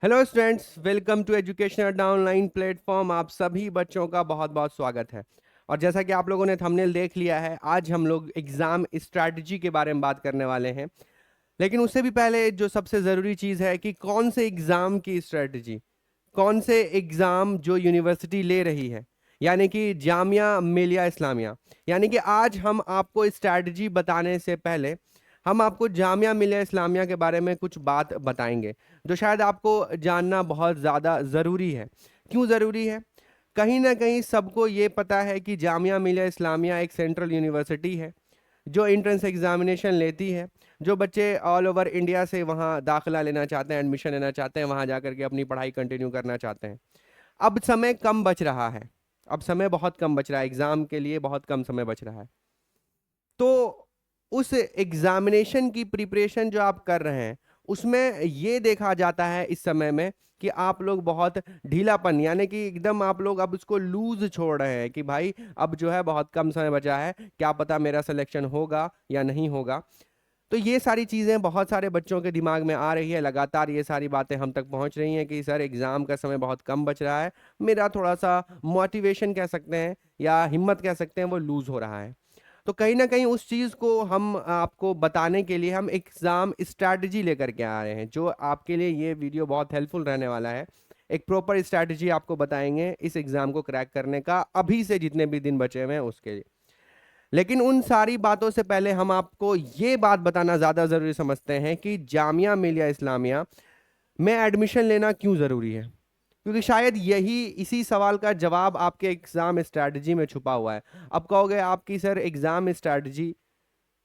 Hello students, welcome to education Adda online platform. आप सभी बच्चों का बहुत बहुत स्वागत है। और जैसा कि आप लोगों ने थंबनेल देख लिया है, आज हम लोग एग्ज़ाम स्ट्रैटेजी के बारे में बात करने वाले हैं। लेकिन उससे भी पहले जो सबसे ज़रूरी चीज़ है कि कौन से एग्ज़ाम की स्ट्रैटेजी, कौन से एग्ज़ाम जो यूनिवर्सिटी ले रही है, यानी कि जामिया मिलिया इस्लामिया। यानी कि आज हम आपको स्ट्रैटेजी बताने से पहले हम आपको जामिया मिलिया इस्लामिया के बारे में कुछ बात बताएंगे जो शायद आपको जानना बहुत ज़्यादा ज़रूरी है। क्यों ज़रूरी है? कहीं ना कहीं सबको ये पता है कि जामिया मिलिया इस्लामिया एक सेंट्रल यूनिवर्सिटी है जो एंट्रेंस एग्जामिनेशन लेती है। जो बच्चे ऑल ओवर इंडिया से वहाँ दाखिला लेना चाहते हैं, एडमिशन लेना चाहते हैं, वहाँ जा करके अपनी पढ़ाई कंटिन्यू करना चाहते हैं। अब समय कम बच रहा है, अब समय बहुत कम बच रहा है, एग्ज़ाम के लिए बहुत कम समय बच रहा है। तो उस एग्जामिनेशन की प्रिपरेशन जो आप कर रहे हैं, उसमें ये देखा जाता है इस समय में कि आप लोग बहुत ढीलापन, यानी कि एकदम आप लोग अब उसको लूज छोड़ रहे हैं कि भाई अब जो है बहुत कम समय बचा है, क्या पता मेरा सिलेक्शन होगा या नहीं होगा। तो ये सारी चीज़ें बहुत सारे बच्चों के दिमाग में आ रही है, लगातार ये सारी बातें हम तक पहुंच रही हैं कि सर एग्ज़ाम का समय बहुत कम बच रहा है, मेरा थोड़ा सा मोटिवेशन कह सकते हैं या हिम्मत कह सकते हैं, वो लूज़ हो रहा है। तो कहीं ना कहीं उस चीज़ को हम आपको बताने के लिए हम एग्ज़ाम स्ट्रैटेजी लेकर के आ रहे हैं, जो आपके लिए ये वीडियो बहुत हेल्पफुल रहने वाला है। एक प्रॉपर स्ट्रैटेजी आपको बताएंगे इस एग्ज़ाम को क्रैक करने का, अभी से जितने भी दिन बचे हुए हैं उसके लिए। लेकिन उन सारी बातों से पहले हम आपको ये बात बताना ज़्यादा ज़रूरी समझते हैं कि जामिया मिलिया इस्लामिया में एडमिशन लेना क्यों ज़रूरी है। क्योंकि शायद यही इसी सवाल का जवाब आपके एग्ज़ाम स्ट्रैटेजी में छुपा हुआ है। अब कहोगे आपकी सर एग्ज़ाम स्ट्रैटेजी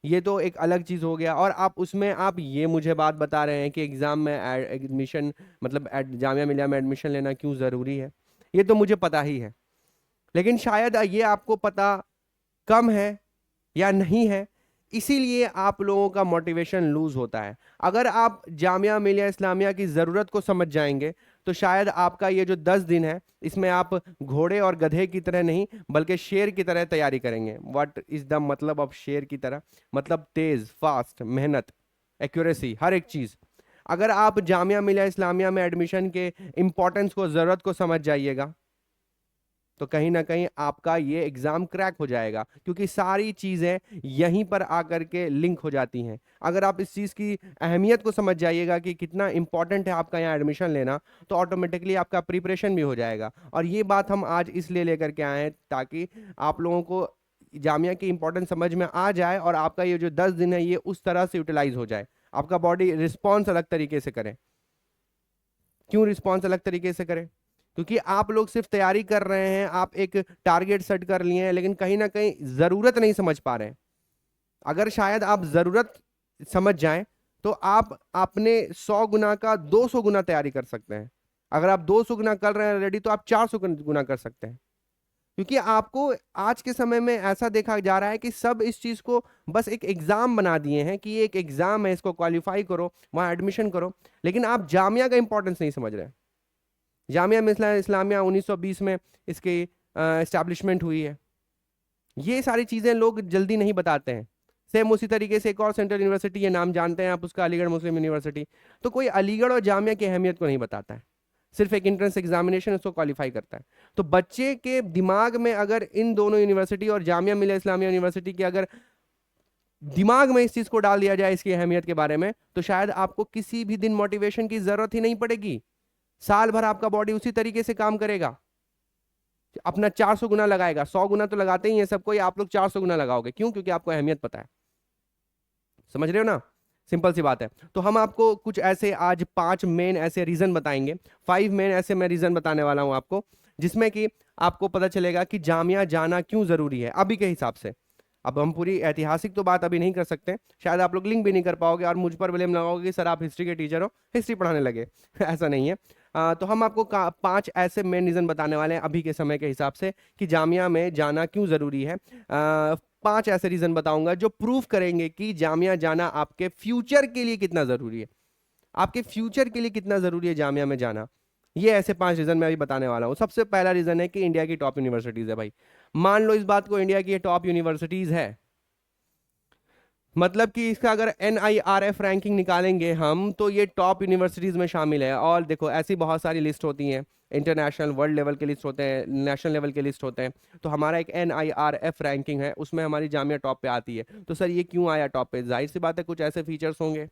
ये तो एक अलग चीज़ हो गया, और आप उसमें आप ये मुझे बात बता रहे हैं कि एग्ज़ाम में एडमिशन मतलब जामिया मिलिया में एडमिशन लेना क्यों ज़रूरी है। ये तो मुझे पता ही है, लेकिन शायद ये आपको पता कम है या नहीं है, इसीलिए आप लोगों का मोटिवेशन लूज होता है। अगर आप जामिया मिलिया इस्लामिया की ज़रूरत को समझ जाएंगे तो शायद आपका ये जो 10 दिन है, इसमें आप घोड़े और गधे की तरह नहीं बल्कि शेर की तरह तैयारी करेंगे। व्हाट इज द मतलब ऑफ शेर की तरह? मतलब तेज, फास्ट, मेहनत, एक्यूरेसी, हर एक चीज़। अगर आप जामिया मिलिया इस्लामिया में एडमिशन के इंपॉर्टेंस को, ज़रूरत को समझ जाइएगा, तो कहीं ना कहीं आपका ये एग्जाम क्रैक हो जाएगा, क्योंकि सारी चीजें यहीं पर आकर के लिंक हो जाती हैं। अगर आप इस चीज की अहमियत को समझ जाइएगा कि कितना इंपॉर्टेंट है आपका यहाँ एडमिशन लेना, तो ऑटोमेटिकली आपका प्रिपरेशन भी हो जाएगा। और ये बात हम आज इसलिए लेकर के आए हैं ताकि आप लोगों को जामिया की इंपॉर्टेंस समझ में आ जाए और आपका ये जो 10 दिन है ये उस तरह से यूटिलाइज हो जाए, आपका बॉडी रिस्पॉन्स अलग तरीके से करे। क्यों रिस्पॉन्स अलग तरीके से करे? क्योंकि आप लोग सिर्फ तैयारी कर रहे हैं, आप एक टारगेट सेट कर लिए हैं, लेकिन कहीं ना कहीं जरूरत नहीं समझ पा रहे हैं। अगर शायद आप जरूरत समझ जाएं तो आप अपने 100 गुना का 200 गुना तैयारी कर सकते हैं। अगर आप 200 गुना कर रहे हैं रेडी, तो आप 400 गुना कर सकते हैं। क्योंकि आपको आज के समय में ऐसा देखा जा रहा है कि सब इस चीज को बस एक एग्जाम बना दिए हैं कि ये एक एग्जाम है, इसको क्वालिफाई करो, वहां एडमिशन करो। लेकिन आप जामिया का इंपॉर्टेंस नहीं समझ रहे। जामिया मिलिया इस्लामिया 1920 में इसकी इस्टेब्लिशमेंट हुई है। ये सारी चीज़ें लोग जल्दी नहीं बताते हैं। सेम उसी तरीके से एक और सेंट्रल यूनिवर्सिटी, ये नाम जानते हैं आप उसका, अलीगढ़ मुस्लिम यूनिवर्सिटी। तो कोई अलीगढ़ और जामिया की अहमियत को नहीं बताता है, सिर्फ एक एंट्रेंस एग्जामिनेशन उसको क्वालिफाई करता है। तो बच्चे के दिमाग में अगर इन दोनों यूनिवर्सिटी और जामिया मिलिया इस्लामिया यूनिवर्सिटी की अगर दिमाग में इस चीज़ को डाल दिया जाए इसकी अहमियत के बारे में, तो शायद आपको किसी भी दिन मोटिवेशन की जरूरत ही नहीं पड़ेगी। साल भर आपका बॉडी उसी तरीके से काम करेगा, अपना 400 गुना लगाएगा। 100 गुना तो लगाते ही हैं सबको, आप लोग 400 गुना लगाओगे। क्यों? क्योंकि आपको अहमियत पता है। समझ रहे हो ना? सिंपल सी बात है। तो हम आपको कुछ ऐसे आज 5 मेन ऐसे रीजन बताएंगे, 5 मेन ऐसे मैं रीजन बताने वाला हूं आपको, जिसमें कि आपको पता चलेगा कि जामिया जाना क्यों जरूरी है अभी के हिसाब से। अब हम पूरी ऐतिहासिक तो बात अभी नहीं कर सकते, शायद आप लोग लिंक भी नहीं कर पाओगे और मुझ पर ब्लेम लगाओगे कि सर आप हिस्ट्री के टीचर हो, हिस्ट्री पढ़ाने लगे। ऐसा नहीं है। तो हम आपको 5 ऐसे मेन रीजन बताने वाले हैं अभी के समय के हिसाब से कि जामिया में जाना क्यों जरूरी है। 5 ऐसे रीजन बताऊंगा जो प्रूफ करेंगे कि जामिया जाना आपके फ्यूचर के लिए कितना जरूरी है, आपके फ्यूचर के लिए कितना जरूरी है जामिया में जाना। ये ऐसे 5 रीजन मैं अभी बताने वाला हूं। सबसे पहला रीजन है कि इंडिया की टॉप यूनिवर्सिटीज है भाई। मान लो इस बात को, इंडिया की टॉप यूनिवर्सिटीज है, मतलब कि इसका अगर NIRF रैंकिंग निकालेंगे हम तो ये टॉप यूनिवर्सिटीज में शामिल है। और देखो ऐसी बहुत सारी लिस्ट होती हैं, इंटरनेशनल वर्ल्ड लेवल के लिस्ट होते हैं, नेशनल लेवल के लिस्ट होते हैं। तो हमारा एक NIRF रैंकिंग है, उसमें हमारी जामिया टॉप पे आती है। तो सर ये क्यों आया टॉप पे? जाहिर सी बात है कुछ ऐसे फीचर्स होंगे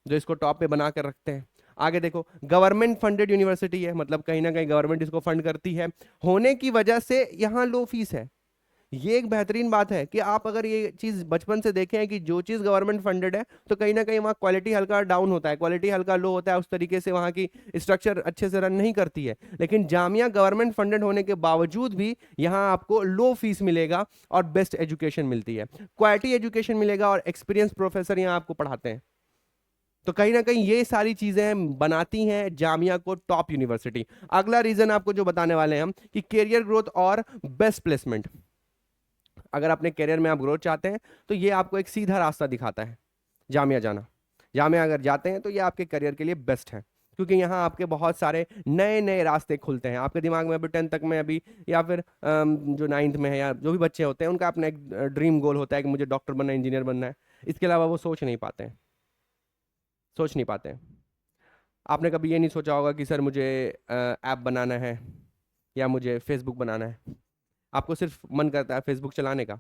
जो इसको टॉप पे बना कर रखते हैं। आगे देखो, गवर्नमेंट फंडेड यूनिवर्सिटी है, मतलब कहीं ना कहीं गवर्नमेंट इसको फंड करती है, होने की वजह से यहाँ लो फीस है। ये एक बेहतरीन बात है कि आप अगर ये चीज बचपन से देखें हैं कि जो चीज गवर्नमेंट फंडेड है तो कहीं ना कहीं वहाँ क्वालिटी हल्का डाउन होता है, क्वालिटी हल्का लो होता है, उस तरीके से वहाँ की स्ट्रक्चर अच्छे से रन नहीं करती है। लेकिन जामिया गवर्नमेंट फंडेड होने के बावजूद भी यहाँ आपको लो फीस मिलेगा और बेस्ट एजुकेशन मिलती है, क्वालिटी एजुकेशन मिलेगा और एक्सपीरियंस प्रोफेसर यहाँ आपको पढ़ाते हैं। तो कहीं ना कहीं ये सारी चीजें बनाती हैं जामिया को टॉप यूनिवर्सिटी। अगला रीजन आपको जो बताने वाले हैं हम कि कैरियर ग्रोथ और बेस्ट प्लेसमेंट। अगर अपने करियर में आप ग्रोथ चाहते हैं तो ये आपको एक सीधा रास्ता दिखाता है, जामिया जाना। जामिया अगर जाते हैं तो ये आपके करियर के लिए बेस्ट है, क्योंकि यहाँ आपके बहुत सारे नए नए रास्ते खुलते हैं। आपके दिमाग में अभी 10th तक में अभी, या फिर जो 9th में है, या जो भी बच्चे होते हैं उनका अपना एक ड्रीम गोल होता है कि मुझे डॉक्टर बनना है, इंजीनियर बनना है। इसके अलावा वो सोच नहीं पाते हैं, सोच नहीं पाते हैं। आपने कभी ये नहीं सोचा होगा कि सर मुझे ऐप बनाना है या मुझे फेसबुक बनाना है। आपको सिर्फ मन करता है फेसबुक चलाने का।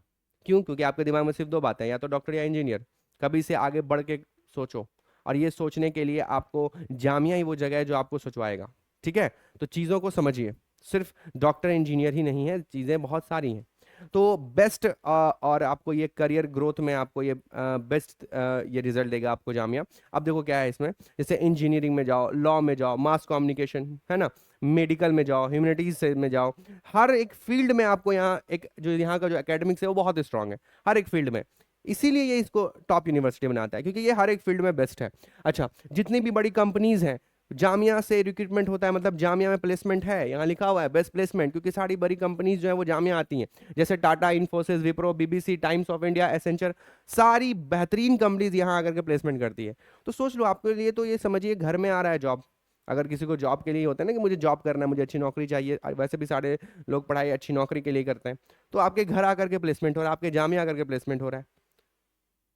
क्यों? क्योंकि आपके दिमाग में सिर्फ दो बातें हैं, या तो डॉक्टर या इंजीनियर। कभी से आगे बढ़ के सोचो, और ये सोचने के लिए आपको जामिया ही वो जगह है जो आपको सोचवाएगा। ठीक है, तो चीज़ों को समझिए, सिर्फ डॉक्टर इंजीनियर ही नहीं है, चीज़ें बहुत सारी हैं। तो बेस्ट और आपको ये करियर ग्रोथ में आपको ये बेस्ट ये रिजल्ट देगा आपको जामिया। अब देखो क्या है इसमें, जैसे इंजीनियरिंग में जाओ, लॉ में जाओ, मास कम्युनिकेशन है ना, मेडिकल में जाओ, ह्यूमैनिटीज से में जाओ, हर एक फील्ड में आपको यहाँ एक जो यहाँ का जो एकेडमिक्स है वो बहुत स्ट्रांग है हर एक फील्ड में। इसीलिए ये इसको टॉप यूनिवर्सिटी बनाता है, क्योंकि ये हर एक फील्ड में बेस्ट है। अच्छा, जितनी भी बड़ी कंपनीज हैं जामिया से रिक्रूटमेंट होता है, मतलब जामिया में प्लेसमेंट है, यहाँ लिखा हुआ है बेस्ट प्लेसमेंट, क्योंकि सारी बड़ी कंपनीज जो है वो जामिया आती हैं। जैसे Tata, Infosys, Wipro, BBC, times of India, Accenture, सारी बेहतरीन कंपनीज यहाँ आकर के प्लेसमेंट करती है। तो सोच लो आपके लिए तो ये समझिए घर में आ रहा है जॉब। अगर किसी को जॉब के लिए होता है ना कि मुझे जॉब करना है, मुझे अच्छी नौकरी चाहिए, वैसे भी सारे लोग पढ़ाई अच्छी नौकरी के लिए करते हैं, तो आपके घर आकर के प्लेसमेंट हो रहा है, आपके जामिया आकर के प्लेसमेंट हो रहा है।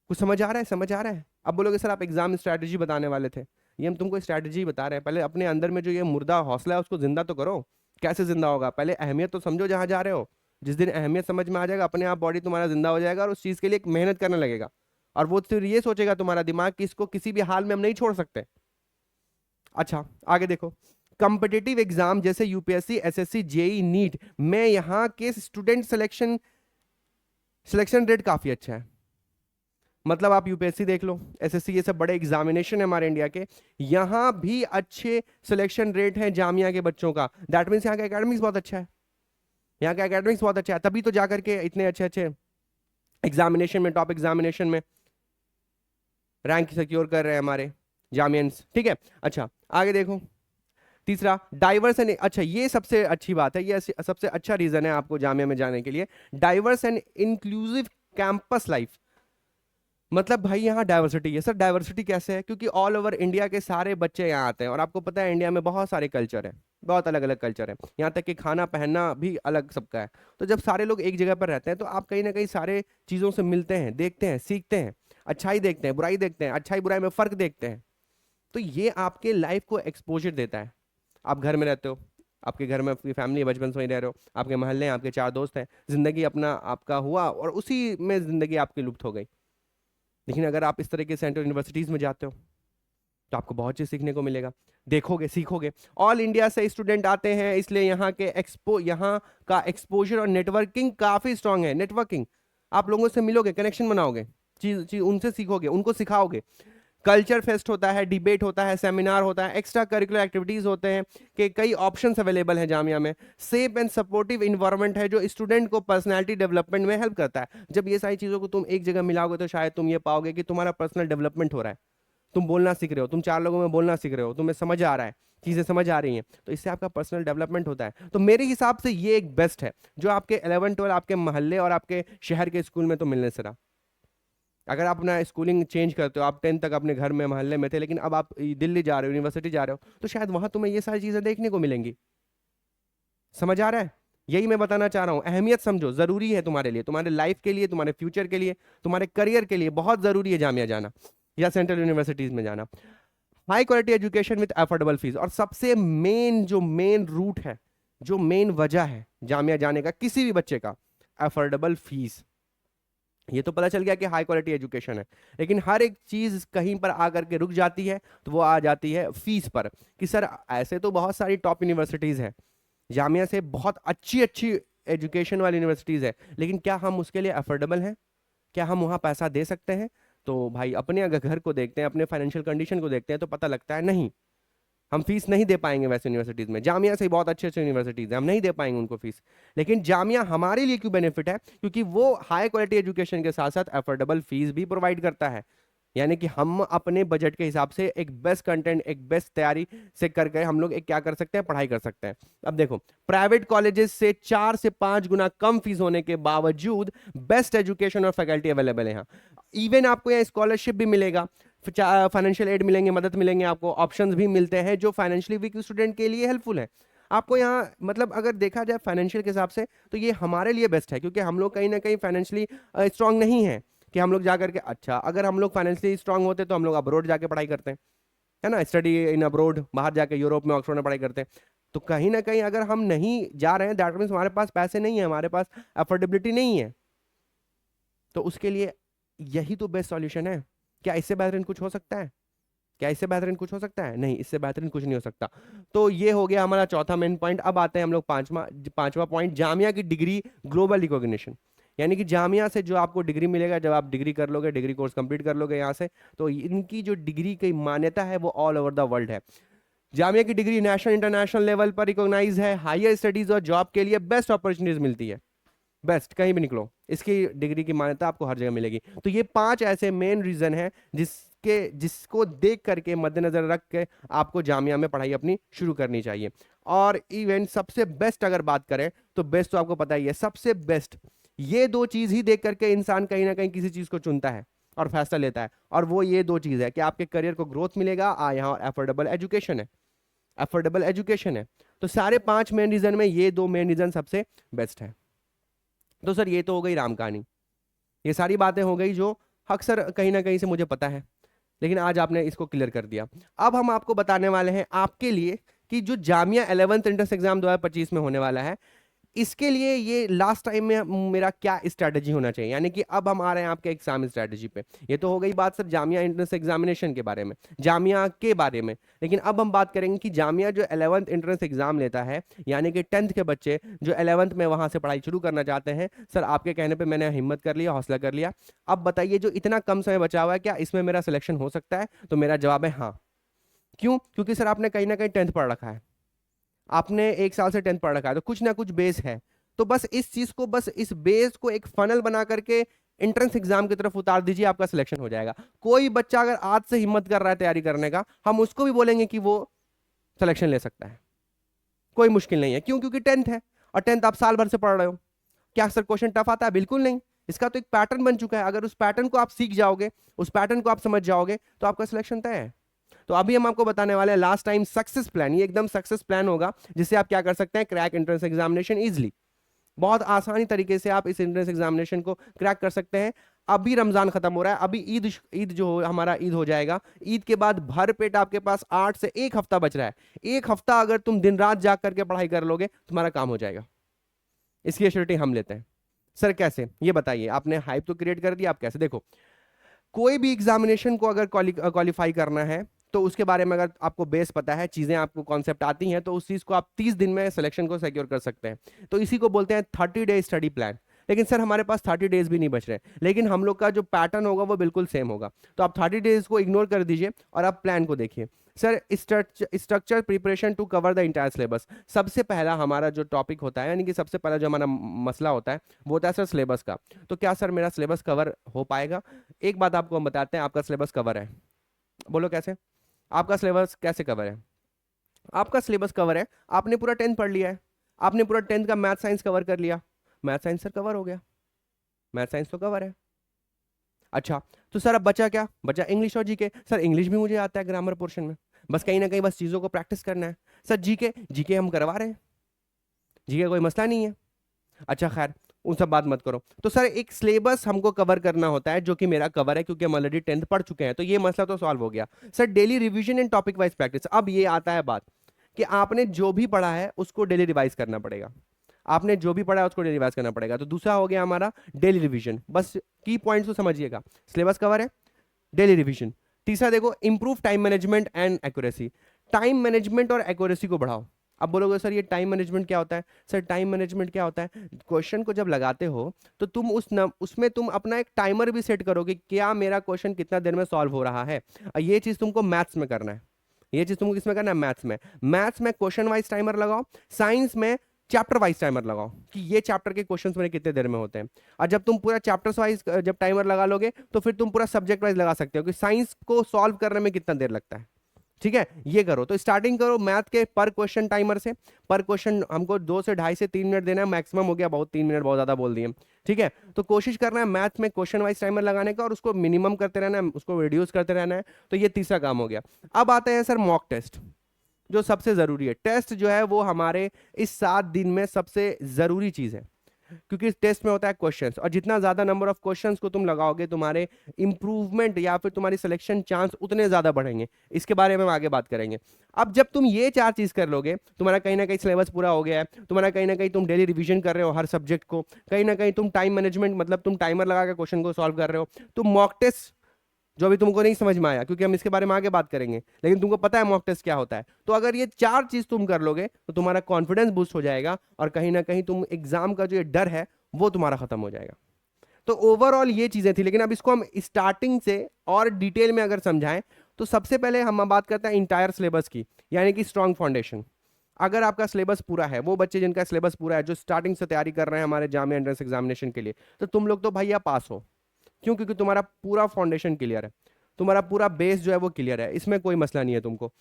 कुछ समझ आ रहा है? समझ आ रहा है? अब बोलोगे सर आप एग्जाम स्ट्रैटेजी बताने वाले थे। ये हम तुमको स्ट्रैटेजी बता रहे हैं, पहले अपने अंदर में जो ये मुर्दा हौसला है उसको जिंदा तो करो। कैसे जिंदा होगा? पहले अहमियत तो समझो जहां जा रहे हो। जिस दिन अहमियत समझ में आ जाएगा, अपने आप बॉडी तुम्हारा जिंदा हो जाएगा और उस चीज के लिए एक मेहनत करने लगेगा। और वो फिर ये सोचेगा तुम्हारा दिमाग कि इसको किसी भी हाल में हम नहीं छोड़ सकते। अच्छा, आगे देखो, कंपिटिटिव एग्जाम जैसे यूपीएससी, SSC, JEE, नीट में यहाँ के स्टूडेंट सिलेक्शन सिलेक्शन रेट काफी अच्छा है। मतलब आप यूपीएससी देख लो, SSC, ये सब बड़े एग्जामिनेशन है हमारे इंडिया के, यहाँ भी अच्छे सिलेक्शन रेट है जामिया के बच्चों का। दैट मीन्स यहाँ का एकेडमिक्स बहुत अच्छा है, यहाँ का एकेडमिक्स बहुत अच्छा है, तभी तो जाकर के इतने अच्छे अच्छे एग्जामिनेशन में, टॉप एग्जामिनेशन में रैंक सिक्योर कर रहे हैं हमारे जामियंस। ठीक है, अच्छा आगे देखो, तीसरा डाइवर्स एंड, अच्छा ये सबसे अच्छी बात है, ये सबसे अच्छा रीजन है आपको जामिया में जाने के लिए, diverse and inclusive campus life. मतलब भाई यहाँ डाइवर्सिटी है। सर डाइवर्सिटी कैसे है? क्योंकि ऑल ओवर इंडिया के सारे बच्चे यहाँ आते हैं, और आपको पता है इंडिया में बहुत सारे कल्चर है, बहुत अलग अलग कल्चर है, यहाँ तक कि खाना पहनना भी अलग सबका है। तो जब सारे लोग एक जगह पर रहते हैं तो आप कहीं ना कहीं सारे चीज़ों से मिलते हैं, देखते हैं, सीखते हैं, अच्छाई देखते हैं, बुराई देखते हैं, अच्छाई बुराई में फर्क देखते हैं। तो ये आपके लाइफ को एक्सपोजर देता है। आप घर में रहते हो, आपके घर में आपकी फैमिली बचपन से वहीं रह रहे हो, आपके मोहल्ले हैं, आपके चार दोस्त हैं, जिंदगी अपना आपका हुआ और उसी में जिंदगी आपकी लुप्त हो गई। लेकिन अगर आप इस तरह के सेंट्रल यूनिवर्सिटीज में जाते हो तो आपको बहुत चीज सीखने को मिलेगा, देखोगे, सीखोगे। ऑल इंडिया से स्टूडेंट आते हैं, इसलिए यहाँ का एक्सपोजर और नेटवर्किंग काफी स्ट्रांग है। नेटवर्किंग, आप लोगों से मिलोगे, कनेक्शन बनाओगे, चीज उनसे सीखोगे, उनको सिखाओगे। कल्चर फेस्ट होता है, डिबेट होता है, सेमिनार होता है, एक्स्ट्रा करिकुलर एक्टिविटीज होते हैं, कि कई ऑप्शंस अवेलेबल हैं जामिया में। सेफ एंड सपोर्टिव इन्वायरमेंट है जो स्टूडेंट को पर्सनालिटी डेवलपमेंट में हेल्प करता है। जब ये सारी चीज़ों को तुम एक जगह मिलाओगे तो शायद तुम ये पाओगे कि तुम्हारा पर्सनल डेवलपमेंट हो रहा है, तुम बोलना सीख रहे हो, तुम चार लोगों में बोलना सीख रहे हो, तुम्हें समझ आ रहा है, चीज़ें समझ आ रही हैं, तो इससे आपका पर्सनल डेवलपमेंट होता है। तो मेरे हिसाब से ये एक बेस्ट है जो आपके 11-12 आपके मोहल्ले और आपके शहर के स्कूल में तो मिलने से रहा। अगर आप अपना स्कूलिंग चेंज करते हो, आप 10th तक अपने घर में मोहल्ले में थे, लेकिन अब आप दिल्ली जा रहे हो, यूनिवर्सिटी जा रहे हो, तो शायद वहां तुम्हें ये सारी चीजें देखने को मिलेंगी। समझ आ रहा है? यही मैं बताना चाह रहा हूं, अहमियत समझो, जरूरी है तुम्हारे लिए, तुम्हारे लाइफ के लिए, तुम्हारे फ्यूचर के लिए, तुम्हारे करियर के लिए बहुत जरूरी है जामिया जाना या सेंट्रल यूनिवर्सिटीज में जाना। High quality education with affordable fees, और सबसे मेन जो मेन रूट है, जो मेन वजह है जामिया जाने का किसी भी बच्चे का, अफोर्डेबल फीस। ये तो पता चल गया कि हाई क्वालिटी एजुकेशन है, लेकिन हर एक चीज कहीं पर आकर के रुक जाती है, तो वो आ जाती है फीस पर। कि सर ऐसे तो बहुत सारी टॉप यूनिवर्सिटीज है, जामिया से बहुत अच्छी अच्छी एजुकेशन वाली यूनिवर्सिटीज है, लेकिन क्या हम उसके लिए अफोर्डेबल हैं? क्या हम वहाँ पैसा दे सकते हैं? तो भाई अपने अगर घर को देखते हैं, अपने फाइनेंशियल कंडीशन को देखते हैं, तो पता लगता है नहीं, हम फीस नहीं दे पाएंगे वैसे यूनिवर्सिटीज में। जामिया से बहुत अच्छे अच्छे यूनिवर्सिटीज है, हम नहीं दे पाएंगे उनको फीस। लेकिन जामिया हमारे लिए क्यों बेनिफिट है? क्योंकि वो हाई क्वालिटी एजुकेशन के साथ साथ अफोर्डेबल फीस भी प्रोवाइड करता है। यानी कि हम अपने बजट के हिसाब से एक बेस्ट कंटेंट, एक बेस्ट तैयारी से करके हम लोग एक क्या कर सकते हैं, पढ़ाई कर सकते हैं। अब देखो, प्राइवेट कॉलेजेस से 4 से 5 गुना कम फीस होने के बावजूद बेस्ट एजुकेशन और फैकल्टी अवेलेबल है यहाँ। इवन आपको यहाँ स्कॉलरशिप भी मिलेगा, फाइनेंशियल एड मिलेंगे, मदद मिलेंगे, आपको ऑप्शंस भी मिलते हैं जो फाइनेंशियली वीक स्टूडेंट के लिए हेल्पफुल है। आपको यहाँ मतलब अगर देखा जाए फाइनेंशियल के हिसाब से, तो ये हमारे लिए बेस्ट है, क्योंकि हम लोग कहीं ना कहीं फाइनेंशियली स्ट्रांग नहीं है कि हम लोग जाकर के, अच्छा अगर हम लोग फाइनेंशियली स्ट्रांग होते तो हम लोग अब्रोड जाके पढ़ाई करते हैं, है ना, स्टडी इन अब्रोड, बाहर जाके यूरोप में ऑक्सफोर्ड में पढ़ाई करते हैं। तो कहीं ना कहीं अगर हम नहीं जा रहे हैं, दैट मीन्स हमारे पास पैसे नहीं है, हमारे पास अफोर्डेबिलिटी नहीं है, तो उसके लिए यही तो बेस्ट सॉल्यूशन है। क्या इससे बेहतरीन कुछ हो सकता है? क्या इससे बेहतरीन कुछ हो सकता है? नहीं, इससे बेहतरीन कुछ नहीं हो सकता। तो ये हो गया हमारा चौथा मेन पॉइंट। अब आते हैं हम लोग पांचवा पॉइंट, जामिया की डिग्री ग्लोबल रिकॉग्निशन। यानी कि जामिया से जो आपको डिग्री मिलेगा, जब आप डिग्री कर लोगे, डिग्री कोर्स कंप्लीट कर लोगे यहाँ से, तो इनकी जो डिग्री की मान्यता है वो ऑल ओवर द वर्ल्ड है। जामिया की डिग्री नेशनल इंटरनेशनल लेवल पर रिकॉग्नाइज है। हायर स्टडीज और जॉब के लिए बेस्ट अपॉर्चुनिटीज मिलती है, बेस्ट, कहीं भी निकलो इसकी डिग्री की मान्यता आपको हर जगह मिलेगी। तो ये 5 ऐसे मेन रीजन है जिसको देख करके, मद्देनजर रख के आपको जामिया में पढ़ाई अपनी शुरू करनी चाहिए। और इवन सबसे बेस्ट अगर बात करें, तो बेस्ट तो आपको पता ही है, सबसे बेस्ट ये 2 चीज ही देख करके इंसान कहीं ना कहीं किसी चीज को चुनता है और फैसला लेता है, और वो ये 2 चीज है कि आपके करियर को ग्रोथ मिलेगा, यहाँ अफोर्डेबल एजुकेशन है, अफोर्डेबल एजुकेशन है। तो सारे 5 मेन रीजन में ये 2 मेन रीजन सबसे बेस्ट है। तो सर ये तो हो गई राम कहानी, ये सारी बातें हो गई जो अक्सर कहीं ना कहीं से मुझे पता है, लेकिन आज आपने इसको क्लियर कर दिया। अब हम आपको बताने वाले हैं आपके लिए कि जो जामिया 11th एंट्रेंस एग्जाम 2025 में होने वाला है, इसके लिए ये लास्ट टाइम में मेरा क्या स्ट्रैटेजी होना चाहिए। यानी कि अब हम आ रहे हैं आपके एग्जाम स्ट्रैटेजी पे। ये तो हो गई बात सर जामिया एंट्रेंस एग्जामिनेशन के बारे में, जामिया के बारे में, लेकिन अब हम बात करेंगे कि जामिया जो 11th एंट्रेंस एग्जाम लेता है, यानी कि 10th के बच्चे जो 11th में वहां से पढ़ाई शुरू करना चाहते हैं, सर आपके कहने पर मैंने हिम्मत कर लिया, हौसला कर लिया। अब बताइए, जो इतना कम समय बचा हुआ है, क्या इसमें मेरा सिलेक्शन हो सकता है? तो मेरा जवाब है हाँ। क्यों? क्योंकि सर आपने कहीं ना कहीं 10th पढ़ रखा है, आपने 1 साल से 10th पढ़ रखा है, तो कुछ ना कुछ बेस है। तो बस इस चीज को, बस इस बेस को एक फनल बना करके एंट्रेंस एग्जाम की तरफ उतार दीजिए, आपका सिलेक्शन हो जाएगा। कोई बच्चा अगर आज से हिम्मत कर रहा है तैयारी करने का, हम उसको भी बोलेंगे कि वो सिलेक्शन ले सकता है, कोई मुश्किल नहीं है। क्यों? क्योंकि 10th है, और 10th आप साल भर से पढ़ रहे हो। क्या सर क्वेश्चन टफ आता है? बिल्कुल नहीं, इसका तो एक पैटर्न बन चुका है। अगर उस पैटर्न को आप सीख जाओगे, उस पैटर्न को आप समझ जाओगे, तो आपका सिलेक्शन तय है। तो अभी हम आपको बताने वाले हैं लास्ट टाइम सक्सेस प्लान। ये एकदम सक्सेस प्लान होगा, जिससे आप क्या कर सकते हैं, क्रैक एंट्रेंस एग्जामिनेशन इजीली, बहुत आसानी तरीके से आप इस एंट्रेंस एग्जामिनेशन को क्रैक कर सकते हैं। अभी रमजान खत्म हो रहा है, अभी ईद ईद जो हमारा ईद हो जाएगा, ईद के बाद भर पेट आपके पास 8 से 1 हफ्ता बच रहा है। 1 हफ्ता अगर तुम दिन रात जाग करके पढ़ाई कर लोगे, तुम्हारा काम हो जाएगा। इसकी एश्योरिटी हम लेते हैं। सर कैसे, ये बताइए। आपने हाइप तो क्रिएट कर दिया, आप कैसे? देखो, कोई भी एग्जामिनेशन को अगर क्वालिफाई करना है, तो उसके बारे में अगर आपको बेस पता है, चीजें आपको कॉन्सेप्ट आती हैं, तो उस चीज को आप 30 दिन में सिलेक्शन को सिक्योर कर सकते हैं। तो इसी को बोलते हैं 30 डे स्टडी प्लान। लेकिन सर हमारे पास 30 डेज भी नहीं बच रहे, लेकिन हम लोग का जो पैटर्न होगा वो बिल्कुल सेम होगा। तो आप 30 डेज को इग्नोर कर दीजिए और आप प्लान को देखिए। Sir structure preparation to cover the entire syllabus. सबसे पहला हमारा जो टॉपिक होता है, यानी कि सबसे पहला जो हमारा मसला होता है, वो होता है सर सिलेबस का। तो क्या सर मेरा सिलेबस कवर हो पाएगा? एक बात आपको हम बताते हैं, आपका सिलेबस कवर है। बोलो कैसे? आपका सिलेबस कैसे कवर है? आपका सिलेबस कवर है, आपने पूरा 10th पढ़ लिया है, आपने पूरा 10th का मैथ साइंस कवर कर लिया, मैथ साइंस सर कवर हो गया, मैथ साइंस तो कवर है। अच्छा, तो सर अब बचा क्या? बचा इंग्लिश और जीके। सर इंग्लिश भी मुझे आता है ग्रामर पोर्शन में, बस कहीं ना कहीं बस चीजों को प्रैक्टिस करना है। सर जीके, जीके हम करवा रहे हैं, जी का कोई मसला नहीं है। अच्छा खैर, उन सब बात मत करो। तो सर एक सिलेबस हमको कवर करना होता है, जो कि मेरा कवर है क्योंकि हम ऑलरेडी 10th पढ़ चुके हैं, तो ये मसला तो सॉल्व हो गया। Sir daily revision and topic wise practice, अब ये आता है बात कि आपने जो भी पढ़ा है उसको डेली रिवाइज करना पड़ेगा। आपने जो भी पढ़ा है उसको डेली रिवाइज करना पड़ेगा। तो दूसरा हो गया हमारा डेली रिवीजन, बस की पॉइंट्स को समझिएगा। सिलेबस कवर है, डेली रिवीजन। तीसरा देखो, improve time management and accuracy. Time management और एक्यूरेसी को बढ़ाओ। अब बोलोगे सर ये टाइम मैनेजमेंट क्या होता है? सर टाइम मैनेजमेंट क्या होता है, क्वेश्चन को जब लगाते हो तो तुम उसमें तुम अपना एक टाइमर भी सेट करो कि क्या मेरा क्वेश्चन कितना देर में सॉल्व हो रहा है। और ये चीज तुमको मैथ्स में करना है। ये चीज तुमको किसमें करना है? मैथ्स में। मैथ्स में क्वेश्चन वाइज टाइमर लगाओ, साइंस में चैप्टर वाइज टाइमर लगाओ कि ये चैप्टर के क्वेश्चंस मेरे कितने देर में होते हैं। और जब तुम पूरा चैप्टर्स वाइज जब टाइमर लगा लोगे तो फिर तुम पूरा सब्जेक्ट वाइज लगा सकते हो कि साइंस को सॉल्व करने में कितना देर लगता है। ठीक है, ये करो। तो स्टार्टिंग करो मैथ के पर क्वेश्चन टाइमर से। पर क्वेश्चन हमको 2 से 2.5 से 3 मिनट देना है, मैक्सिमम हो गया बहुत, 3 मिनट बहुत ज्यादा बोल दिए। ठीक है, तो कोशिश करना है मैथ में क्वेश्चन वाइज टाइमर लगाने का और उसको मिनिमम करते रहना है, उसको रिड्यूस करते रहना है। तो ये तीसरा काम हो गया। अब आते हैं सर मॉक टेस्ट, जो सबसे जरूरी है। टेस्ट जो है वो हमारे इस 7 दिन में सबसे जरूरी चीज है, क्योंकि इस टेस्ट में होता है क्वेश्चंस, और जितना ज्यादा नंबर ऑफ क्वेश्चंस को तुम लगाओगे तुम्हारे इंप्रूवमेंट या फिर तुम्हारी सिलेक्शन चांस उतने ज्यादा बढ़ेंगे। इसके बारे में हम आगे बात करेंगे। अब जब तुम ये 4 चीज कर लोगे, तुम्हारा कहीं ना कहीं सिलेबस पूरा हो गया है, तुम्हारा कहीं ना कहीं तुम डेली रिवीजन कर रहे हो हर सब्जेक्ट को, कहीं ना कहीं तुम टाइम मैनेजमेंट मतलब तुम टाइमर लगा के क्वेश्चन को सॉल्व कर रहे हो, तुम मॉक टेस्ट जो अभी तुमको नहीं समझ में आया क्योंकि हम इसके बारे में आगे बात करेंगे, लेकिन तुमको पता है मॉक टेस्ट क्या होता है, तो अगर ये 4 चीज तुम कर लोगे तो तुम्हारा कॉन्फिडेंस बूस्ट हो जाएगा और कहीं ना कहीं तुम एग्जाम का जो ये डर है वो तुम्हारा खत्म हो जाएगा। तो ओवरऑल ये चीजें थी, लेकिन अब इसको हम स्टार्टिंग से और डिटेल में अगर समझाएं तो सबसे पहले हम बात करते हैं इंटायर सिलेबस की, यानी कि स्ट्रॉन्ग फाउंडेशन। अगर आपका सिलेबस पूरा है, वो बच्चे जिनका सिलेबस पूरा है जो स्टार्टिंग से तैयारी कर रहे हैं हमारे जामिया एंट्रेंस एग्जामिनेशन के लिए, तो तुम लोग तो भैया पास हो। क्यों? क्योंकि तुम्हारा पूरा फाउंडेशन क्लियर है, तुम्हारा पूरा बेस जो है वो क्लियर है, इसमें कोई मसला नहीं है तुमको।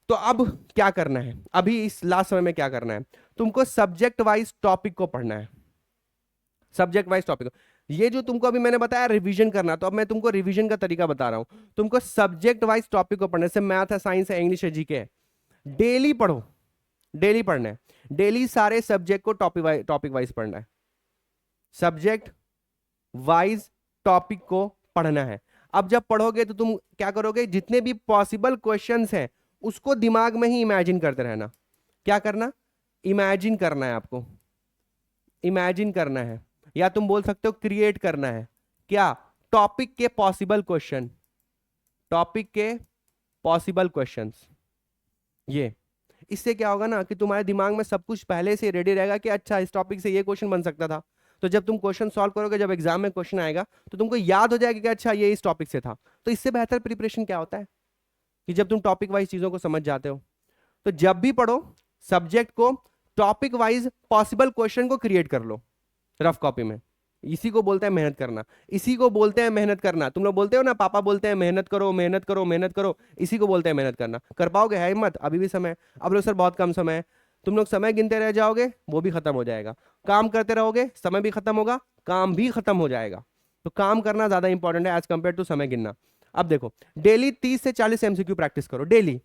तो अब क्या करना है, अभी इस लास्ट समय में क्या करना है, तुमको सब्जेक्ट वाइज टॉपिक को पढ़ना है। सब्जेक्ट वाइज टॉपिक, ये जो तुमको अभी मैंने बताया रिवीजन करना, तो अब मैं तुमको रिवीजन का तरीका बता रहा हूं। तुमको सब्जेक्ट वाइज टॉपिक को पढ़ने से, मैथ है, साइंस है, इंग्लिश है, जीके है, डेली पढ़ो। डेली पढ़ना है, डेली सारे सब्जेक्ट को टॉपिक वाइज पढ़ना है। सब्जेक्ट वाइज टॉपिक को पढ़ना है। अब जब पढ़ोगे तो तुम क्या करोगे, जितने भी पॉसिबल क्वेश्चंस हैं उसको दिमाग में ही इमेजिन करते रहना। क्या करना? इमेजिन करना है आपको, इमेजिन करना है, या तुम बोल सकते हो क्रिएट करना है। क्या? टॉपिक के पॉसिबल क्वेश्चन, टॉपिक के पॉसिबल क्वेश्चंस। ये इससे क्या होगा ना कि तुम्हारे दिमाग में सब कुछ पहले से रेडी रहेगा कि अच्छा इस टॉपिक से ये क्वेश्चन बन सकता था। तो जब तुम क्वेश्चन सॉल्व करोगे, जब एग्जाम में क्वेश्चन आएगा तो तुमको याद हो जाएगा कि अच्छा ये इस टॉपिक से था। तो इससे बेहतर प्रिपरेशन क्या होता है कि जब तुम टॉपिक वाइज चीजों को समझ जाते हो, तो जब भी पढ़ो सब्जेक्ट को टॉपिक वाइज पॉसिबल क्वेश्चन को क्रिएट कर लो रफ कॉपी में। इसी को बोलते हैं मेहनत करना, इसी को बोलते हैं मेहनत करना। तुम लोग बोलते हो ना, पापा बोलते हैं मेहनत करो मेहनत करो मेहनत करो, इसी को बोलते हैं मेहनत करना। कर पाओगे? है हिम्मत? अभी भी समय। अब लोग सर बहुत कम समय है, तुम लोग समय गिनते रह जाओगे, वो भी खत्म हो जाएगा। काम करते रहोगे, समय भी खत्म होगा, काम भी खत्म हो जाएगा। तो काम करना ज्यादा इंपॉर्टेंट है एज कंपेयर टू समय गिनना। अब देखो, डेली 30 से 40 एमसीक्यू प्रैक्टिस करो। डेली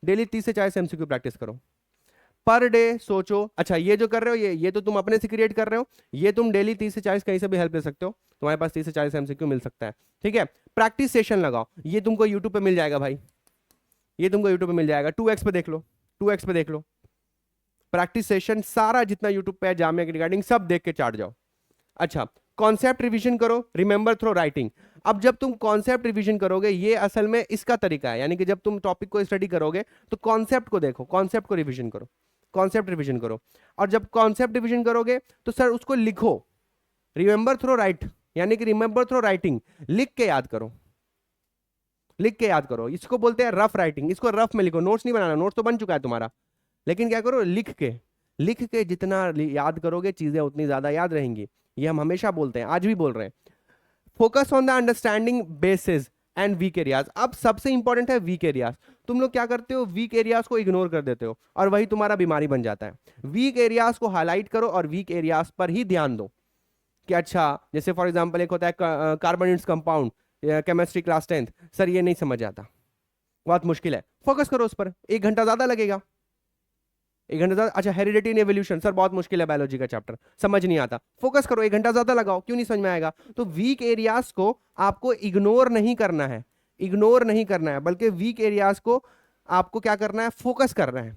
डेली 30 से 40 एमसीक्यू प्रैक्टिस करो पर डे। सोचो, अच्छा ये जो कर रहे हो ये तो तुम अपने से क्रिएट कर रहे हो, ये तुम डेली 30 से 40 कहीं से भी हेल्प ले सकते हो, तुम्हारे पास 30 से 40 एमसीक्यू मिल सकता है। ठीक है, प्रैक्टिस सेशन लगाओ, ये तुमको यूट्यूब पे मिल जाएगा भाई, ये तुमको यूट्यूब पे मिल जाएगा। 2x पे देख लो, 2x पे देख लो प्रैक्टिस सेशन, सारा जितना यूट्यूब पे है जामिया के रिगार्डिंग सब देख के चाट जाओ। अच्छा, कॉन्सेप्ट रिवीजन करो, रिमेंबर थ्रो राइटिंग। अब जब तुम कॉन्सेप्ट रिवीजन करोगे, ये असल में इसका तरीका है, यानी कि जब तुम टॉपिक को स्टडी करोगे तो कॉन्सेप्ट को देखो, कॉन्सेप्ट को रिवीजन करो, कॉन्सेप्ट रिवीजन करो। और जब कॉन्सेप्ट रिवीजन करोगे तो सर उसको लिखो, रिमेंबर थ्रो राइट, यानी कि रिमेंबर थ्रो राइटिंग, लिख के याद करो, लिख के याद करो। इसको बोलते हैं रफ राइटिंग, इसको रफ में लिखो। नोट्स नहीं बनाना, नोट्स तो बन चुका है तुम्हारा, लेकिन क्या करो, लिख के, लिख के जितना याद करोगे चीजें उतनी ज्यादा याद रहेंगी। ये हम हमेशा बोलते हैं, आज भी बोल रहे हैं। Focus on the understanding basis and weak areas. अब सबसे इंपॉर्टेंट है वीक एरियाज। तुम लोग क्या करते हो, वीक एरियाज को इग्नोर कर देते हो और वही तुम्हारा बीमारी बन जाता है। वीक एरियाज को हाईलाइट करो और वीक एरियाज पर ही ध्यान दो कि अच्छा, जैसे फॉर एग्जांपल एक होता है carbonates compound, chemistry class 10th, sir ये नहीं समझ आता, बहुत मुश्किल है, फोकस करो उस पर, 1 घंटा ज्यादा लगेगा। 1 घंटा ज्यादा, अच्छा हेरिडिटी इन एवोल्यूशन, सर बहुत मुश्किल है बायोलॉजी का चैप्टर, समझ नहीं आता, फोकस करो, 1 घंटा ज्यादा लगाओ, क्यों नहीं समझ में आएगा? तो वीक एरियाज को आपको इग्नोर नहीं करना है, इग्नोर नहीं करना है, बल्कि वीक एरियाज को आपको क्या करना है, फोकस करना है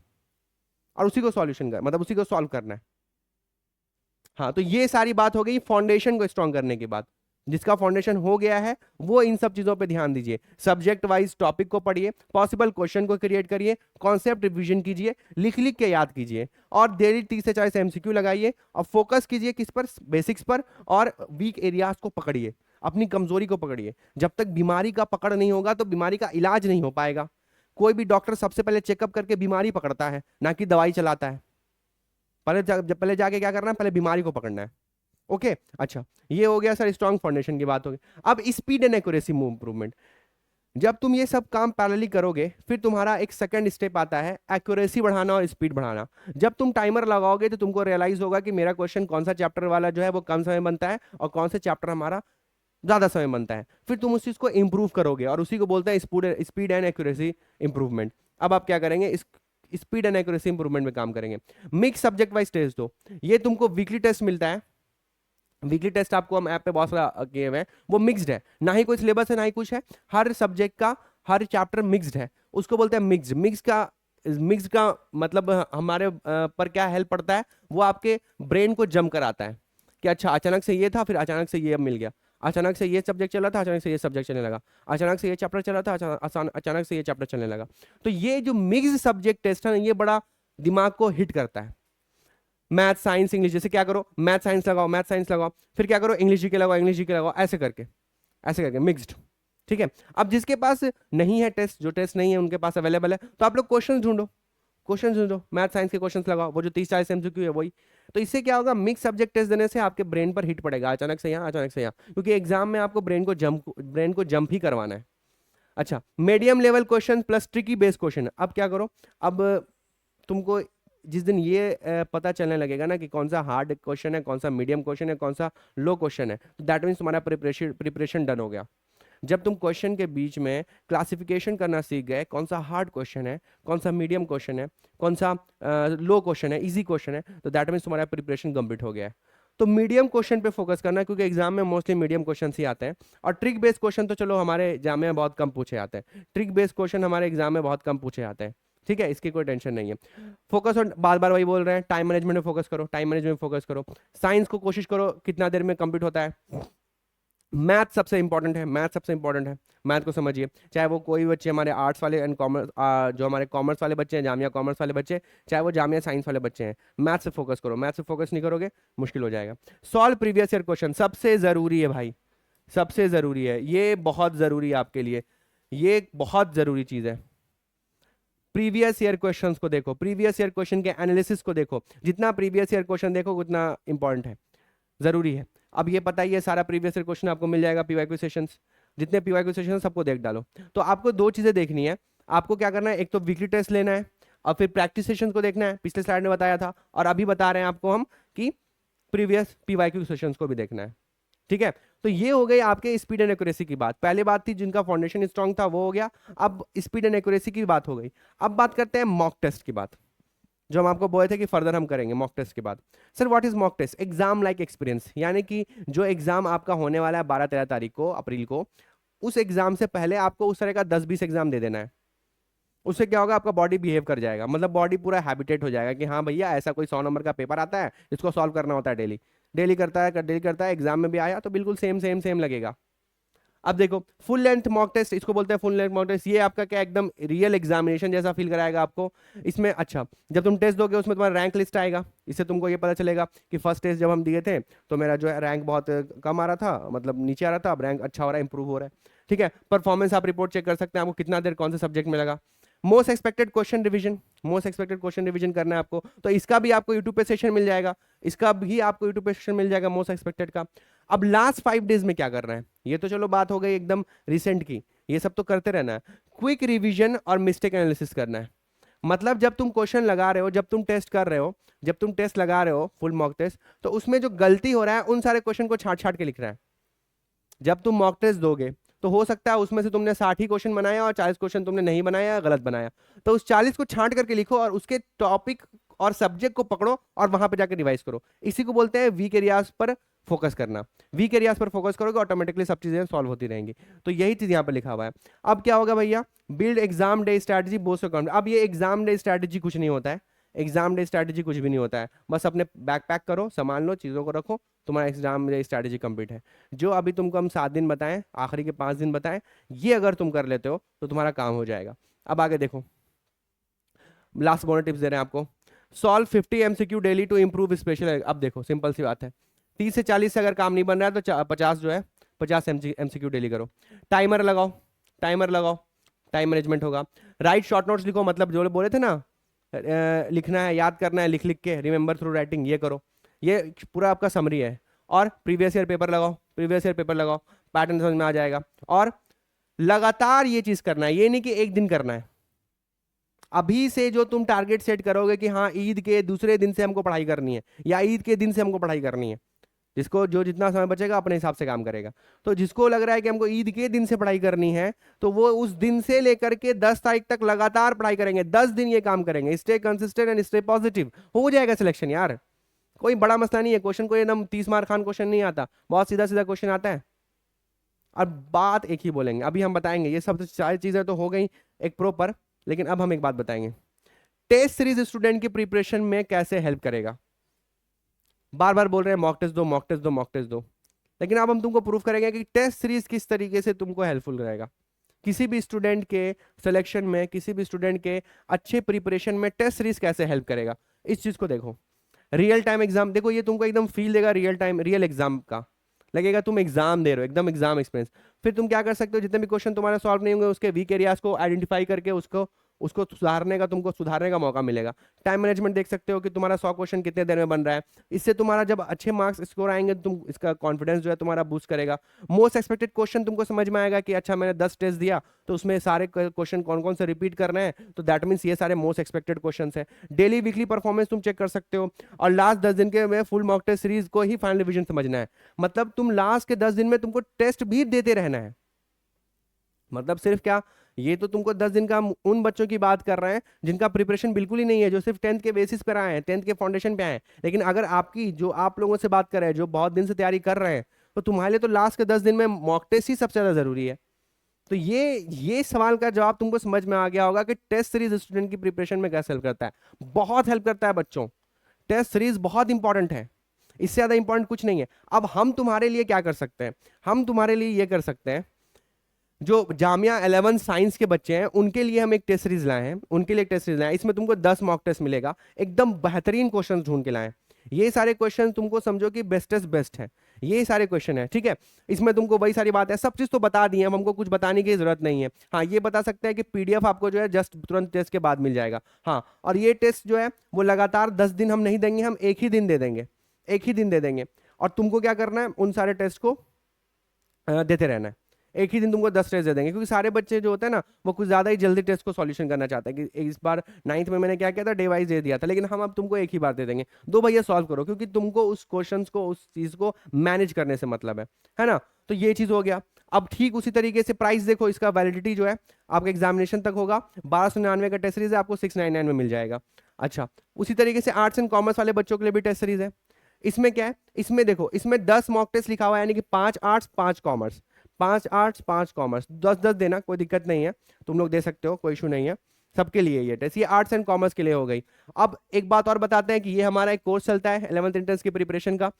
और उसी को सॉल्यूशन कर मतलब उसी को सॉल्व करना है। हाँ, तो ये सारी बात हो गई फाउंडेशन को स्ट्रॉन्ग करने के बाद। जिसका फाउंडेशन हो गया है वो इन सब चीजों पे ध्यान दीजिए, सब्जेक्ट वाइज टॉपिक को पढ़िए, पॉसिबल क्वेश्चन को क्रिएट करिए, कॉन्सेप्ट रिवीजन कीजिए, लिख लिख के याद कीजिए और डेली 30 से 40 एमसीक्यू लगाइए और फोकस कीजिए किस पर, बेसिक्स पर, और वीक एरियाज को पकड़िए, अपनी कमजोरी को पकड़िए। जब तक बीमारी का पकड़ नहीं होगा तो बीमारी का इलाज नहीं हो पाएगा। कोई भी डॉक्टर सबसे पहले चेकअप करके बीमारी पकड़ता है, ना कि दवाई चलाता है। पहले जाके क्या करना है, पहले बीमारी को पकड़ना है। ओके अच्छा, ये हो गया सर स्ट्रॉन्ग फाउंडेशन की बात होगी। अब स्पीड एंड एक्यूरेसी इंप्रूवमेंट, जब तुम ये सब काम पैरेलली करोगे फिर तुम्हारा एक सेकंड स्टेप आता है एक्यूरेसी बढ़ाना और स्पीड बढ़ाना। जब तुम टाइमर लगाओगे तो तुमको रियलाइज होगा कि मेरा क्वेश्चन कौन सा चैप्टर वाला जो है वो कम समय बनता है और कौन सा चैप्टर हमारा ज्यादा समय बनता है, फिर तुम उस चीज को इंप्रूव करोगे और उसी को बोलते हैं स्पीड एंड एक्यूरेसी इंप्रूवमेंट। अब आप क्या करेंगे, इस स्पीड एंड एक्यूरेसी इंप्रूवमेंट में काम करेंगे। मिक्स सब्जेक्ट वाइज टेस्ट दो, ये तुमको वीकली टेस्ट मिलता है, वीकली टेस्ट आपको हम ऐप पे बहुत सारा किए हुए हैं, वो मिक्स्ड है, ना ही कोई सिलेबस है ना ही कुछ है, हर सब्जेक्ट का हर चैप्टर मिक्स्ड है, उसको बोलते हैं मिक्स्ड। मिक्स का मतलब हमारे पर क्या हेल्प पड़ता है, वो आपके ब्रेन को जम कर आता है कि अच्छा अचानक से ये था फिर अचानक से ये अब मिल गया, अचानक से ये सब्जेक्ट चला था अचानक से ये सब्जेक्ट चलने लगा, अचानक से ये चैप्टर चला था अचानक से ये चैप्टर चलने लगा। तो ये जो मिक्स सब्जेक्ट टेस्ट है ये बड़ा दिमाग को हिट करता है। मैथ साइंस इंग्लिश, जैसे क्या करो, मैथ साइंस लगाओ, मैथ साइंस लगाओ, फिर क्या करो इंग्लिश जी के लगाओ, इंग्लिश जी के लगाओ, ऐसे करके मिक्स्ड। ठीक है, अब जिसके पास नहीं है टेस्ट, जो टेस्ट नहीं है उनके पास अवेलेबल है, तो आप लोग क्वेश्चन ढूंढो, मैथ साइंस के क्वेश्चंस लगाओ, वो जो 30-40 एमसीक्यू है वही। तो इससे क्या होगा, मिक्स सब्जेक्ट टेस्ट देने से आपके ब्रेन पर हिट पड़ेगा, अचानक से यहाँ अचानक से यहाँ, क्योंकि एग्जाम में आपको ब्रेन को जंप ही करवाना है। अच्छा, medium level question plus tricky based question. अब क्या करो, अब तुमको जिस दिन ये पता चलने लगेगा ना कि कौन सा हार्ड क्वेश्चन है, कौन सा मीडियम क्वेश्चन है, कौन सा लो क्वेश्चन है, तो दैट मीन्स तुम्हारा प्रिपरेशन डन हो गया। जब तुम क्वेश्चन के बीच में क्लासिफिकेशन करना सीख गए, कौन सा हार्ड क्वेश्चन है, कौन सा मीडियम क्वेश्चन है, कौन सा लो क्वेश्चन है, इजी क्वेश्चन है, तो दैट मीन्स तुम्हारा प्रिपरेशन कंप्लीट हो गया है। तो मीडियम क्वेश्चन पे फोकस करना, क्योंकि एग्जाम में मोस्टली मीडियम क्वेश्चन ही आते हैं। और ट्रिक बेस्ड क्वेश्चन तो चलो हमारे एग्जाम में बहुत कम पूछे जाते हैं, ट्रिक बेस्ड क्वेश्चन हमारे एग्जाम में बहुत कम पूछे जाते हैं। ठीक है, इसकी कोई टेंशन नहीं है। फोकस ऑन, बार बार वही बोल रहे हैं, टाइम मैनेजमेंट में फोकस करो, टाइम मैनेजमेंट में फोकस करो। साइंस को कोशिश करो कितना देर में कंप्लीट होता है। मैथ सबसे इंपॉर्टेंट है, मैथ को समझिए, चाहे वो कोई बच्चे हमारे आर्ट्स वाले एंड कॉमर्स, जो हमारे कॉमर्स वाले बच्चे हैं, जामिया कॉमर्स वाले बच्चे, चाहे वो जामिया साइंस वाले बच्चे हैं, मैथ से फोकस करो। मैथ से फोकस नहीं करोगे मुश्किल हो जाएगा। सॉल्व प्रीवियस ईयर क्वेश्चन सबसे जरूरी है भाई, सबसे जरूरी है, ये बहुत जरूरी है आपके लिए, ये बहुत जरूरी चीज है। प्रीवियस ईयर क्वेश्चंस को देखो, प्रीवियस ईयर क्वेश्चन के एनालिसिस को देखो, जितना प्रीवियस ईयर क्वेश्चन देखो उतना इंपॉर्टेंट है, जरूरी है। अब ये पता ही है सारा प्रीवियस ईयर क्वेश्चन आपको मिल जाएगा, पीवाईक्यू सेशंस, जितने पीवाईक्यू सेशन सबको देख डालो। तो आपको दो चीजें देखनी है, आपको क्या करना है, एक तो वीकली टेस्ट लेना है और फिर प्रैक्टिस सेशंस को देखना है, पिछले स्लाइड में बताया था, और अभी बता रहे हैं आपको हम कि प्रीवियस पीवाईक्यू सेशंस को भी देखना है। ठीक है, तो ये हो गई आपके स्पीड एंड एक्यूरेसी की बात। पहले बात थी जिनका फाउंडेशन स्ट्रांग था वो हो गया, अब स्पीड एंड एक्यूरेसी की बात हो गई। अब बात करते हैं मॉक टेस्ट की बात, जो हम आपको बोले थे कि फर्दर हम करेंगे मॉक टेस्ट के बाद। Sir what is mock test? Exam like experience, यानी कि जो एग्जाम आपका होने वाला है 12-13 तारीख को, अप्रैल को, उस एग्जाम से पहले आपको उस तरह का 10-20 एग्जाम दे देना है। उससे क्या होगा, आपका बॉडी बिहेव कर जाएगा, मतलब बॉडी पूरा हैबिटेट हो जाएगा कि हाँ भैया ऐसा कोई 100 नंबर का पेपर आता है, इसको सॉल्व करना होता है डेली, डेली करता है, एग्जाम में भी आया तो बिल्कुल सेम सेम सेम लगेगा। अब देखो फुल लेंथ मॉक टेस्ट, इसको बोलते हैं फुल लेंथ मॉक टेस्ट, ये आपका क्या एकदम रियल एग्जामिनेशन जैसा फील कराएगा आपको। इसमें अच्छा, जब तुम टेस्ट दोगे उसमें तुम्हारा रैंक लिस्ट आएगा, इससे तुमको ये पता चलेगा कि फर्स्ट टेस्ट जब हम दिए थे तो मेरा जो है रैंक बहुत कम आ रहा था, मतलब नीचे आ रहा था, अब रैंक अच्छा हो रहा है, इंप्रूव हो रहा है। ठीक है, परफॉर्मेंस आप रिपोर्ट चेक कर सकते हैं, आपको कितना देर कौन से सब्जेक्ट में लगा। मोस्ट एक्सपेक्टेड क्वेश्चन रिवीजन करना है आपको, तो इसका भी आपको यूट्यूब पे सेशन मिल जाएगा, इसका भी आपको यूट्यूब पे सेशन मिल जाएगा मोस्ट एक्सपेक्टेड का। अब लास्ट 5 डेज में क्या करना है, ये तो चलो बात हो गई एकदम रिसेंट की, ये सब तो करते रहना है। क्विक रिवीजन और मिस्टेक एनालिसिस करना है, मतलब जब तुम क्वेश्चन लगा रहे हो, जब तुम टेस्ट कर रहे हो, जब तुम टेस्ट लगा रहे हो फुल मॉक टेस्ट, तो उसमें जो गलती हो रहा है उन सारे क्वेश्चन को छाट छाट के लिख रहा है। जब तुम मॉक टेस्ट दोगे तो हो सकता है उसमें से तुमने 60 ही क्वेश्चन बनाया और 40 क्वेश्चन तुमने नहीं बनाया, गलत बनाया, तो उस 40 को छांट करके लिखो और उसके टॉपिक और सब्जेक्ट को पकड़ो और वहां पे जाकर रिवाइज करो। इसी को बोलते हैं वीक एरियाज पर फोकस करना। वीक एरियाज पर फोकस करोगे ऑटोमेटिकली सब चीजें सॉल्व होती रहेंगी। तो यही चीज यहाँ पे लिखा हुआ है। अब क्या होगा भैया, build exam day strategy boast account. अब ये एग्जाम डे स्ट्रैटेजी कुछ नहीं होता है, एग्जाम डे स्ट्रैटेजी कुछ भी नहीं होता है। बस अपने बैग पैक करो, सामान लो, चीज़ों को रखो, तुम्हारा एग्जाम डे स्ट्रैटेजी कंप्लीट है। जो अभी तुमको हम 7 दिन बताएं, आखिरी के 5 दिन बताएं, ये अगर तुम कर लेते हो तो तुम्हारा काम हो जाएगा। अब आगे देखो, लास्ट बोनस टिप्स दे रहे हैं आपको। Solve 50 MCQ daily to improve special. अब देखो सिंपल सी बात है, 30 से 40 से अगर काम नहीं बन रहा है तो 50 जो है 50 एमसीक्यू डेली करो। टाइमर लगाओ, टाइमर लगाओ, टाइम मैनेजमेंट होगा। राइट शॉर्ट नोट्स लिखो, मतलब जो बोले थे ना लिखना है, याद करना है लिख लिख के, रिमेंबर थ्रू राइटिंग, ये करो। ये पूरा आपका समरी है। और प्रीवियस ईयर पेपर लगाओ, प्रीवियस ईयर पेपर लगाओ, पैटर्न समझ में आ जाएगा। और लगातार ये चीज करना है, ये नहीं कि एक दिन करना है। अभी से जो तुम टारगेट सेट करोगे कि हाँ ईद के दूसरे दिन से हमको पढ़ाई करनी है या ईद के दिन से हमको पढ़ाई करनी है, जिसको जो जितना समय बचेगा अपने हिसाब से काम करेगा। तो जिसको लग रहा है कि हमको ईद के दिन से पढ़ाई करनी है तो वो उस दिन से लेकर के 10 तारीख तक लगातार पढ़ाई करेंगे, 10 दिन ये काम करेंगे। Stay consistent and stay positive, हो जाएगा सिलेक्शन यार। कोई बड़ा मसला नहीं है, क्वेश्चन कोई एकदम 30 मार्क खान क्वेश्चन नहीं आता, बहुत सीधा सीधा क्वेश्चन आता है। और बात एक ही बोलेंगे, अभी हम बताएंगे, ये सब सारी चीजें तो हो गई एक प्रॉपर, लेकिन अब हम एक बात बताएंगे, टेस्ट सीरीज स्टूडेंट की प्रिपरेशन में कैसे हेल्प करेगा। बार बार बोल रहे हैं मॉक टेस्ट दो, मॉक टेस्ट दो, मॉक टेस्ट दो, लेकिन अब हम तुमको प्रूफ करेंगे कि टेस्ट सीरीज किस तरीके से तुमको हेल्पफुल रहेगा। किसी भी स्टूडेंट के सिलेक्शन में, किसी भी स्टूडेंट के अच्छे प्रिपरेशन में टेस्ट सीरीज कैसे हेल्प करेगा, इस चीज को देखो। रियल टाइम एग्जाम देखो, ये तुमको एकदम फील देगा रियल टाइम, रियल एग्जाम का लगेगा, तुम एग्जाम दे रहे हो, एकदम एग्जाम एक्सपीरियंस। फिर तुम क्या कर सकते हो, जितने भी क्वेश्चन तुम्हारे सॉल्व नहीं होंगे उसके वीक एरियाज को आइडेंटिफाई करके उसको सुधारने का, तुमको सुधारने का मौका मिलेगा। टाइम मैनेजमेंट देख सकते हो कि तुम्हारा 100 क्वेश्चन कितने देर में बन रहा है। इससे तुम्हारा जब अच्छे मार्क्स स्कोर आएंगे तुम इसका कॉन्फिडेंस जो है तुम्हारा बूस्ट करेगा। मोस्ट एक्सपेक्टेड क्वेश्चन तुमको समझ में आएगा कि अच्छा मैंने 10 टेस्ट दिया तो उसमें सारे क्वेश्चन कौन कौन से रिपीट करना है, तो दैट मीन्स ये सारे मोस्ट एक्सपेक्टेड क्वेश्चन है। डेली वीकली परफॉर्मेंस तुम चेक कर सकते हो। और लास्ट 10 दिन के में फुल मॉक टेस्ट सीरीज को ही फाइनल रिवीजन समझना है। मतलब तुम लास्ट के 10 दिन में तुमको टेस्ट भी देते रहना है। मतलब सिर्फ क्या, ये तो तुमको 10 दिन का हम उन बच्चों की बात कर रहे हैं जिनका प्रिपरेशन बिल्कुल ही नहीं है, जो सिर्फ 10th के बेसिस पर आए हैं, 10th के फाउंडेशन पे आए हैं। लेकिन अगर आपकी जो आप लोगों से बात कर रहे हैं जो बहुत दिन से तैयारी कर रहे हैं, तो तुम्हारे लिए तो लास्ट के 10 दिन में मॉक टेस्ट ही सबसे ज्यादा जरूरी है। तो ये सवाल का जवाब तुमको समझ में आ गया होगा कि टेस्ट सीरीज स्टूडेंट की प्रिपरेशन में कैसे हेल्प करता है। बहुत हेल्प करता है बच्चों, टेस्ट सीरीज बहुत इंपॉर्टेंट है, इससे ज्यादा इंपॉर्टेंट कुछ नहीं है। अब हम तुम्हारे लिए क्या कर सकते हैं, हम तुम्हारे लिए ये कर सकते हैं, जो जामिया 11 साइंस के बच्चे हैं उनके लिए हम एक टेस्ट सीरीज लाए हैं, उनके लिए एक टेस्ट सीरीज लाए हैं। इसमें तुमको 10 मॉक टेस्ट मिलेगा, एकदम बेहतरीन क्वेश्चन ढूंढ के लाए हैं। ये सारे क्वेश्चन तुमको समझो कि बेस्टेस्ट बेस्ट है, ये सारे क्वेश्चन है, ठीक है। इसमें तुमको वही सारी बात है, सब चीज तो बता दी है, हमको कुछ बताने की जरूरत नहीं है। हाँ ये बता सकते हैं कि पीडीएफ आपको जो है जस्ट तुरंत टेस्ट के बाद मिल जाएगा। हाँ, और ये टेस्ट जो है वो लगातार 10 दिन हम नहीं देंगे, हम एक ही दिन दे देंगे, एक ही दिन दे देंगे। और तुमको क्या करना है, उन सारे टेस्ट को देते रहना है। एक ही दिन तुमको 10 टेस्ट दे देंगे, क्योंकि सारे बच्चे जो होते हैं ना वो कुछ ज्यादा ही जल्दी टेस्ट को सॉल्यूशन करना चाहते हैं कि इस बार 9th में मैंने क्या किया था, डे वाइज दे दिया था, लेकिन हम अब तुमको एक ही बार दे देंगे, दो भैया सॉल्व करो, क्योंकि तुमको उस क्वेश्चन को, उस चीज को मैनेज करने से मतलब है ना। तो ये चीज हो गया। अब ठीक उसी तरीके से प्राइस देखो, इसका वैलिडिटी जो है आपका एग्जामिनेशन तक होगा। 1299 का टेस्ट सीरीज है, आपको 699 में मिल जाएगा। अच्छा, उसी तरीके से आर्ट्स एंड कॉमर्स वाले बच्चों के लिए भी टेस्ट सीरीज है। इसमें क्या है, इसमें देखो, इसमें 10 मॉक टेस्ट लिखा हुआ है, यानी कि 5 आर्ट्स 5 कॉमर्स, 5 आर्ट्स 5 कॉमर्स, 10-10 देना, कोई दिक्कत नहीं है, तुम लोग दे सकते हो, कोई इशू नहीं है। सबके लिए ये टेस्ट, ये आर्ट्स एंड कॉमर्स के लिए हो गई। अब एक बात और बताते हैं कि ये हमारा एक कोर्स चलता है 11th एंट्रेंस की प्रिपरेशन का,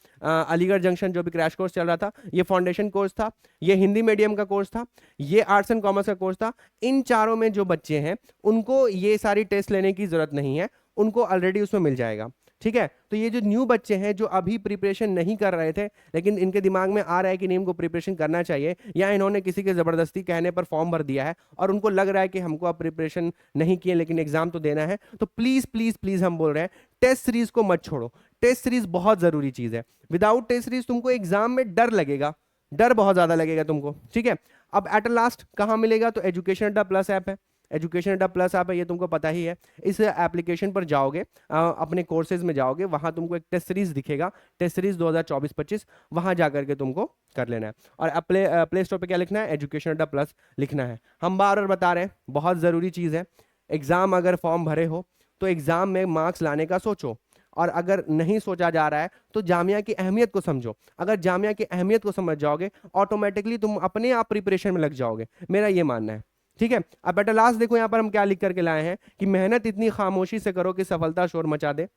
अलीगढ़ जंक्शन जो भी क्रैश कोर्स चल रहा था, ये फाउंडेशन कोर्स था, ये हिंदी मीडियम का कोर्स था, ये आर्ट्स एंड कॉमर्स का कोर्स था। इन चारों में जो बच्चे हैं उनको ये सारी टेस्ट लेने की जरूरत नहीं है, उनको ऑलरेडी उसमें मिल जाएगा, ठीक है। तो ये जो न्यू बच्चे हैं जो अभी प्रिपरेशन नहीं कर रहे थे, लेकिन इनके दिमाग में आ रहा है कि नहीं इनको प्रिपरेशन करना चाहिए, या इन्होंने किसी के जबरदस्ती कहने पर फॉर्म भर दिया है और उनको लग रहा है कि हमको अब प्रिपरेशन नहीं किए लेकिन एग्जाम तो देना है, तो प्लीज प्लीज प्लीज हम बोल रहे हैं टेस्ट सीरीज को मत छोड़ो। टेस्ट सीरीज बहुत जरूरी चीज है। विदाउट टेस्ट सीरीज तुमको एग्जाम में डर लगेगा, डर बहुत ज्यादा लगेगा तुमको, ठीक है। अब एट लास्ट कहाँ मिलेगा, तो एजुकेशन अड्डा प्लस ऐप है, एजुकेशन अड्डा प्लस ऐप है, ये तुमको पता ही है। इस एप्लीकेशन पर जाओगे, अपने कोर्सेज में जाओगे, वहां तुमको एक टेस्ट सीरीज दिखेगा, टेस्ट सीरीज 2024-25, वहां जाकर के तुमको कर लेना है। और प्ले स्टोर पे क्या लिखना है, एजुकेशन अड्डा प्लस लिखना है। हम बार बार बता रहे हैं, बहुत जरूरी चीज है। एग्जाम अगर फॉर्म भरे हो तो एग्जाम में मार्क्स लाने का सोचो। और अगर नहीं सोचा जा रहा है तो जामिया की अहमियत को समझो। अगर जामिया की अहमियत को समझ जाओगे ऑटोमेटिकली तुम अपने आप प्रिपरेशन में लग जाओगे, मेरा ये मानना है। ठीक है, अब बेटा लास्ट देखो यहाँ पर हम क्या लिख करके लाए हैं कि मेहनत इतनी खामोशी से करो कि सफलता शोर मचा दे।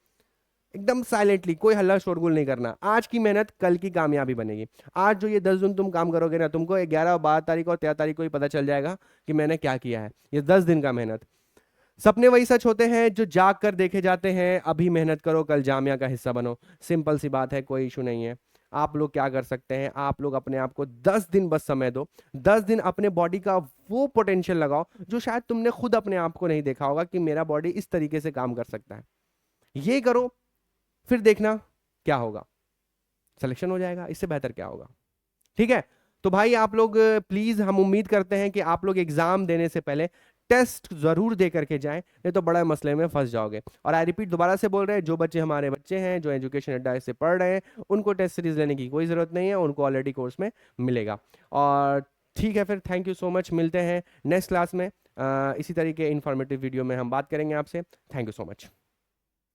एकदम साइलेंटली, कोई हल्ला शोरगुल नहीं करना। आज की मेहनत कल की कामयाबी बनेगी। आज जो ये 10 दिन तुम काम करोगे ना, तुमको 11 और 12 तारीख और 13 तारीख को ही पता चल जाएगा कि मैंने क्या किया है। ये 10 दिन का मेहनत। सपने वही सच होते हैं जो जाग कर देखे जाते हैं। अभी मेहनत करो, कल जामिया का हिस्सा बनो। सिंपल सी बात है, कोई इशू नहीं है। आप लोग क्या कर सकते हैं, आप लोग अपने आप को 10 दिन बस समय दो। 10 दिन अपने बॉडी का वो पोटेंशियल लगाओ जो शायद तुमने खुद अपने आप को नहीं देखा होगा कि मेरा बॉडी इस तरीके से काम कर सकता है। ये करो, फिर देखना क्या होगा, सिलेक्शन हो जाएगा। इससे बेहतर क्या होगा। ठीक है, तो भाई आप लोग प्लीज, हम उम्मीद करते हैं कि आप लोग एग्जाम देने से पहले टेस्ट जरूर दे करके जाएं, नहीं तो बड़ा मसले में फंस जाओगे। और आई रिपीट, दोबारा से बोल रहे हैं, जो बच्चे हमारे बच्चे हैं जो एजुकेशन अड्डा से पढ़ रहे हैं उनको टेस्ट सीरीज लेने की कोई जरूरत नहीं है, उनको ऑलरेडी कोर्स में मिलेगा। और ठीक है, फिर थैंक यू सो मच। मिलते हैं नेक्स्ट क्लास में। इसी तरीके इंफॉर्मेटिव वीडियो में हम बात करेंगे आपसे। Thank you so much.